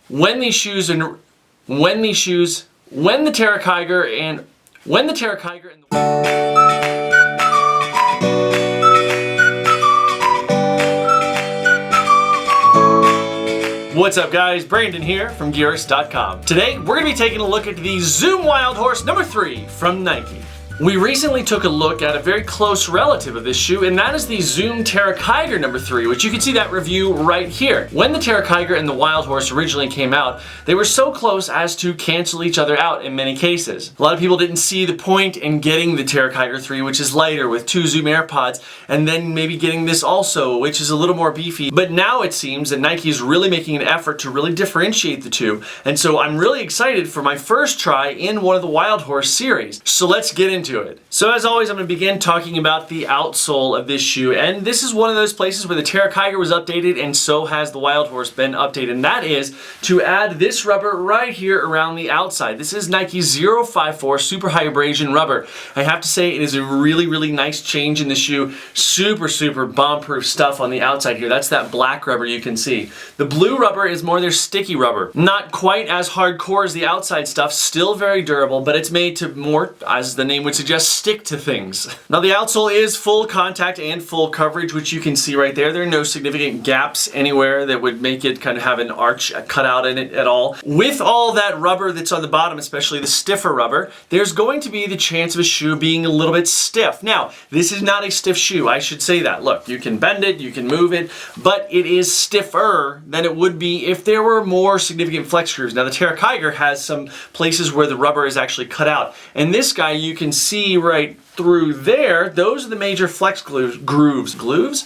when the Terra Kiger and What's up guys, Brandon here from Gearist.com. Today we're going to be taking a look at the Zoom Wildhorse number 3 from Nike. We recently took a look at a very close relative of this shoe, and that is the Zoom Terra Kiger number 3, which you can see that review right here. When the Terra Kiger and the Wildhorse originally came out, they were so close as to cancel each other out in many cases. A lot of people didn't see the point in getting the Terra Kiger 3, which is lighter with 2 Zoom AirPods, and then maybe getting this also, which is a little more beefy. But now it seems that Nike is really making an effort to really differentiate the two, and so I'm really excited for my first try in one of the Wildhorse series. So let's get into it. So as always, I'm going to begin talking about the outsole of this shoe, and this is one of those places where the Terra Kiger was updated and so has the Wildhorse been updated, and that is to add this rubber right here around the outside. This is Nike 054 Super High Abrasion rubber. I have to say it is a really nice change in the shoe. Super bomb-proof stuff on the outside here. That's that black rubber you can see. The blue rubber is more their sticky rubber. Not quite as hardcore as the outside stuff, still very durable, but it's made to more, as the name would suggest, stick to things. Now the outsole is full contact and full coverage, which you can see right there. There are no significant gaps anywhere that would make it kind of have an arch cut out in it at all. With all that rubber that's on the bottom, especially the stiffer rubber, there's going to be the chance of a shoe being a little bit stiff. Now, this is not a stiff shoe, I should say that. Look, you can bend it, you can move it, but it is stiffer than it would be if there were more significant flex grooves. Now the Terra Kiger has some places where the rubber is actually cut out, and this guy you can see right through there, those are the major flex grooves.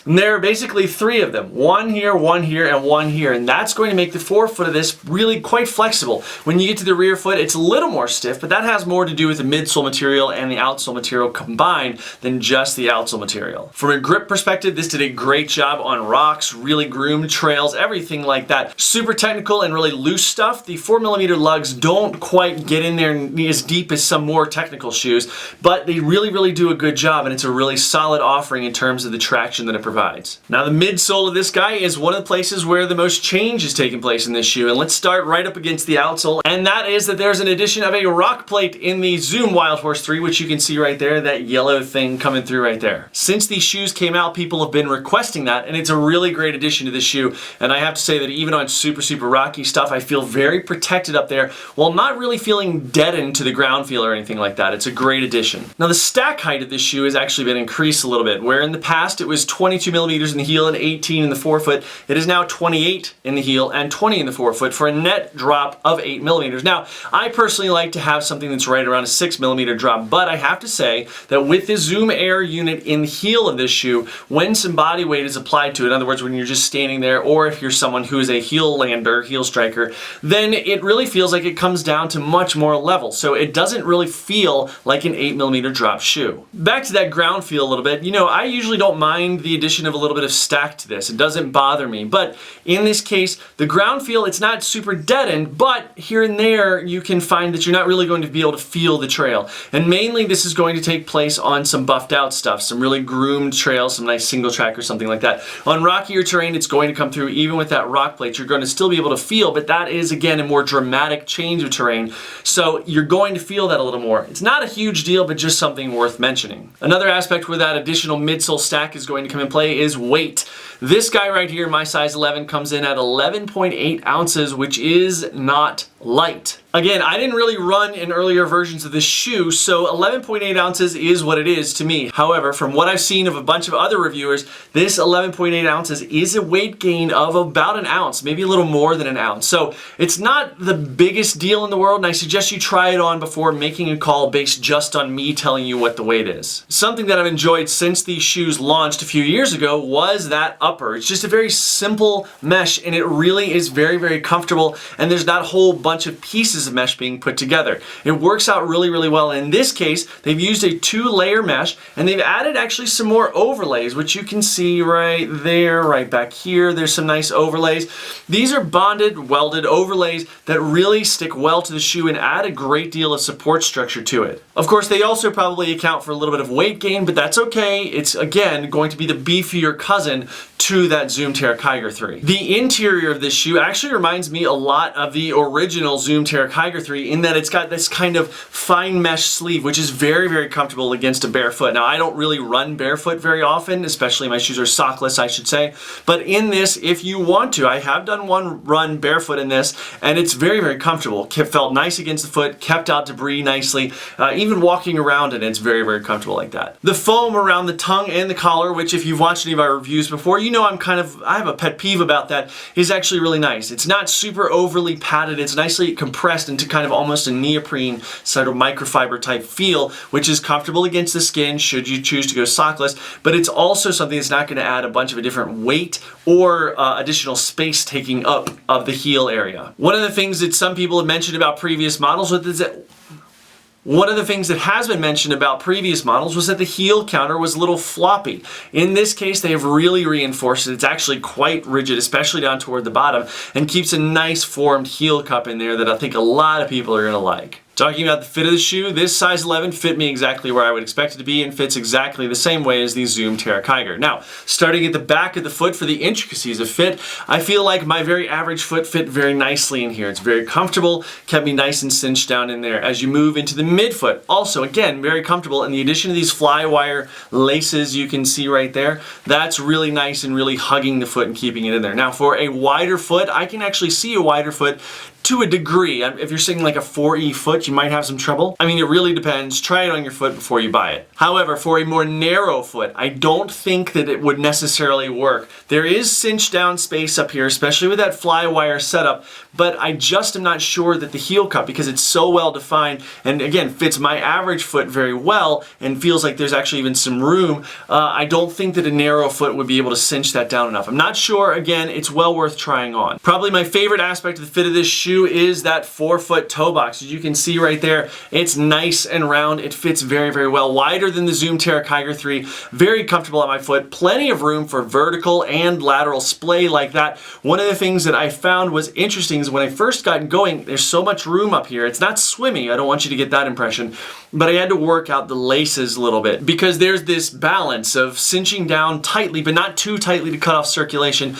And there are basically 3 of them. One here, and one here. And that's going to make the forefoot of this really quite flexible. When you get to the rear foot, it's a little more stiff, but that has more to do with the midsole material and the outsole material combined than just the outsole material. From a grip perspective, this did a great job on rocks, really groomed trails, everything like that. Super technical and really loose stuff. The 4mm lugs don't quite get in there as deep as some more technical shoes, but they really do a good job, and it's a really solid offering in terms of the traction that it provides. Now the midsole of this guy is one of the places where the most change is taking place in this shoe, and let's start right up against the outsole, and that is that there's an addition of a rock plate in the Zoom Wildhorse 3, which you can see right there, that yellow thing coming through right there. Since these shoes came out, people have been requesting that, and it's a really great addition to this shoe, and I have to say that even on super rocky stuff, I feel very protected up there while not really feeling deadened to the ground feel or anything like that. It's a great addition. Now the stack height of this shoe has actually been increased a little bit, where in the past it was 22mm in the heel and 18 in the forefoot. It is now 28 in the heel and 20 in the forefoot for a net drop of 8mm. Now, I personally like to have something that's right around a 6mm drop, but I have to say that with the Zoom Air unit in the heel of this shoe, when some body weight is applied to it, in other words, when you're just standing there, or if you're someone who is a heel lander, heel striker, then it really feels like it comes down to much more level. So it doesn't really feel like an 8mm drop shoe. Back to that ground feel a little bit, you know, I usually don't mind the addition of a little bit of stack to this. It doesn't bother me, but in this case, the ground feel, it's not super deadened, but here and there you can find that you're not really going to be able to feel the trail. And mainly this is going to take place on some buffed out stuff, some really groomed trails, some nice single track or something like that. On rockier terrain, it's going to come through. Even with that rock plate, you're going to still be able to feel, but that is again a more dramatic change of terrain, so you're going to feel that a little more. It's not a huge deal, but just something worth mentioning. Another aspect where that additional midsole stack is going to come in play is weight. This guy right here, my size 11, comes in at 11.8 ounces, which is not light. Again, I didn't really run in earlier versions of this shoe, so 11.8 ounces is what it is to me. However, from what I've seen of a bunch of other reviewers, this 11.8 ounces is a weight gain of about an ounce, maybe a little more than an ounce. So it's not the biggest deal in the world, and I suggest you try it on before making a call based just on me telling you what the weight is. Something that I've enjoyed since these shoes launched a few years ago was that upper. It's just a very simple mesh, and it really is very comfortable, and there's not a whole bunch of pieces of mesh being put together. It works out really well. In this case, they've used a 2-layer mesh, and they've added actually some more overlays, which you can see right there, right back here. There's some nice overlays. These are bonded, welded overlays that really stick well to the shoe and add a great deal of support structure to it. Of course, they also probably account for a little bit of weight gain, but that's okay. It's, again, going to be the beefier cousin to that Zoom Terra Kiger 3. The interior of this shoe actually reminds me a lot of the original Zoom Terra Kiger 3 in that it's got this kind of fine mesh sleeve, which is very, very comfortable against a bare foot. Now, I don't really run barefoot very often, especially my shoes are sockless, I should say. But in this, if you want to, I have done one run barefoot in this, and it's very, very comfortable. Felt nice against the foot, kept out debris nicely. Even walking around it, it's very, very comfortable like that. The foam around the tongue and the collar, which if you've watched any of our reviews before, you know I have a pet peeve about that, is actually really nice. It's not super overly padded, it's nicely compressed into kind of almost a neoprene sort of microfiber type feel, which is comfortable against the skin should you choose to go sockless, but it's also something that's not going to add a bunch of a different weight or additional space taking up of the heel area. One of the things that some people have mentioned about previous models is that One of the things that has been mentioned about previous models was that the heel counter was a little floppy. In this case, they have really reinforced it. It's actually quite rigid, especially down toward the bottom, and keeps a nice formed heel cup in there that I think a lot of people are going to like. Talking about the fit of the shoe, this size 11 fit me exactly where I would expect it to be and fits exactly the same way as the Zoom Terra Kiger. Now, starting at the back of the foot for the intricacies of fit, I feel like my very average foot fit very nicely in here. It's very comfortable, kept me nice and cinched down in there. As you move into the midfoot, also, again, very comfortable, and the addition of these fly wire laces you can see right there, that's really nice and really hugging the foot and keeping it in there. Now, for a wider foot, I can actually see a wider foot to a degree. If you're saying like a 4E foot, you might have some trouble. I mean, it really depends. Try it on your foot before you buy it. However, for a more narrow foot, I don't think that it would necessarily work. There is cinched down space up here, especially with that fly wire setup, but I just am not sure that the heel cup, because it's so well defined and again fits my average foot very well and feels like there's actually even some room, I don't think that a narrow foot would be able to cinch that down enough. I'm not sure. Again, it's well worth trying on. Probably my favorite aspect of the fit of this shoe is that 4-foot toe box. As you can see right there, it's nice and round. It fits very, very well. Wider than the Zoom Terra Kiger 3. Very comfortable at my foot. Plenty of room for vertical and lateral splay like that. One of the things that I found was interesting is when I first got going, there's so much room up here. It's not swimmy. I don't want you to get that impression. But I had to work out the laces a little bit because there's this balance of cinching down tightly, but not too tightly to cut off circulation,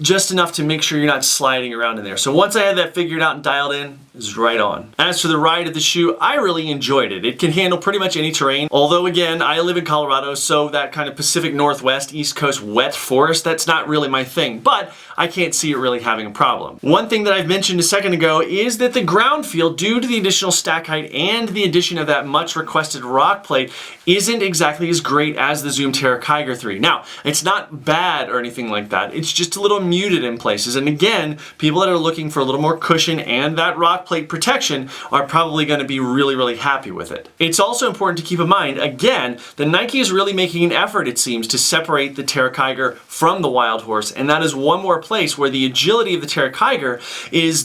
just enough to make sure you're not sliding around in there. So once I had that figured out and dialed in, it was right on. As for the ride of the shoe, I really enjoyed it. It can handle pretty much any terrain. Although again, I live in Colorado, so that kind of Pacific Northwest, East Coast wet forest, that's not really my thing, but I can't see it really having a problem. One thing that I've mentioned a second ago is that the ground feel, due to the additional stack height and the addition of that much requested rock plate, isn't exactly as great as the Zoom Terra Kiger 3. Now, it's not bad or anything like that. It's just a little muted in places. And again, people that are looking for a little more cushion and that rock plate protection are probably going to be really, really happy with it. It's also important to keep in mind, again, that Nike is really making an effort, it seems, to separate the Terra Kiger from the Wildhorse, and that is one more place where the agility of the Terra Kiger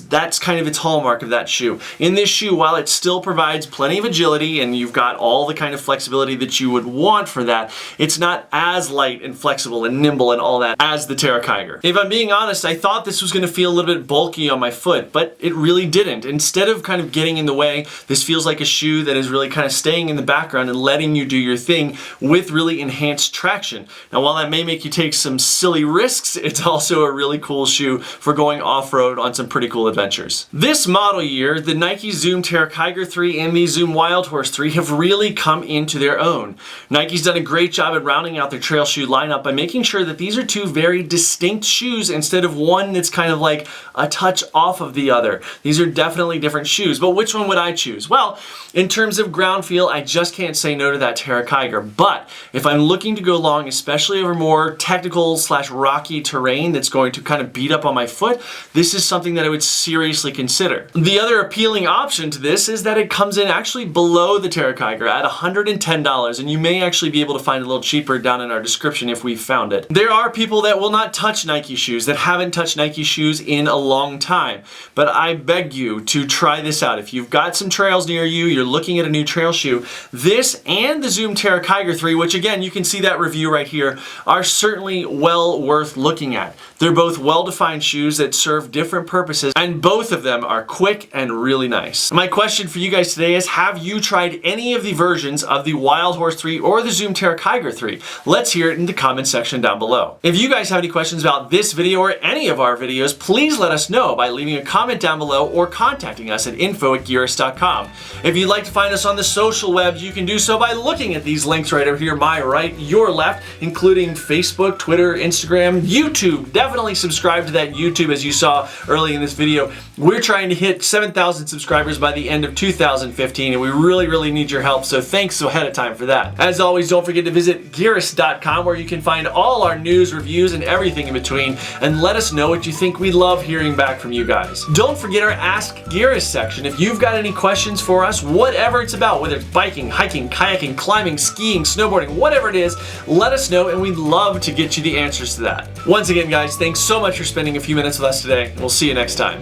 that's kind of its hallmark of that shoe. In this shoe, while it still provides plenty of agility and you've got all the kind of flexibility that you would want for that, it's not as light and flexible and nimble and all that as the Terra Kiger. If I'm being honest, I thought this was going to feel a little bit bulky on my foot, but it really didn't. Instead of kind of getting in the way, this feels like a shoe that is really kind of staying in the background and letting you do your thing with really enhanced traction. Now, while that may make you take some silly risks, it's also a really cool shoe for going off-road on some pretty cool adventures. This model year, the Nike Zoom Terra Kiger 3 and the Zoom Wildhorse 3 have really come into their own. Nike's done a great job at rounding out their trail shoe lineup by making sure that these are two very distinct shoes instead of one that's kind of like a touch off of the other. These are definitely different shoes, but which one would I choose? Well, in terms of ground feel, I just can't say no to that Terra Kiger, but if I'm looking to go long, especially over more technical / rocky terrain that's going to kind of beat up on my foot, this is something that I would seriously consider. The other appealing option to this is that it comes in actually below the Terra Kiger at $110, and you may actually be able to find it a little cheaper down in our description if we found it. There are people that will not touch Nike shoes, that haven't touched Nike shoes in a long time, but I beg you to try this out. If you've got some trails near you, you're looking at a new trail shoe, this and the Zoom Terra Kiger 3, which again, you can see that review right here, are certainly well worth looking at. They're both well-defined shoes that serve different purposes, and both of them are quick and really nice. My question for you guys today is, have you tried any of the versions of the Wildhorse 3 or the Zoom Terra Kiger 3? Let's hear it in the comment section down below. If you guys have any questions about this video or any of our videos, please let us know by leaving a comment down below or contacting us at info@gearist.com. If you'd like to find us on the social webs, you can do so by looking at these links right over here, my right, your left, including Facebook, Twitter, Instagram, YouTube. Definitely subscribe to that YouTube as you saw early in this video. We're trying to hit 7,000 subscribers by the end of 2015, and we really need your help, so thanks ahead of time for that. As always, don't forget to visit Gearist.com, where you can find all our news, reviews, and everything in between, and let us know what you think. We love hearing back from you guys. Don't forget our Ask Gearist section. If you've got any questions for us, whatever it's about, whether it's biking, hiking, kayaking, climbing, skiing, snowboarding, whatever it is, let us know, and we'd love to get you the answers to that. Once again, guys, thanks so much for spending a few minutes with us today, and we'll see you next time.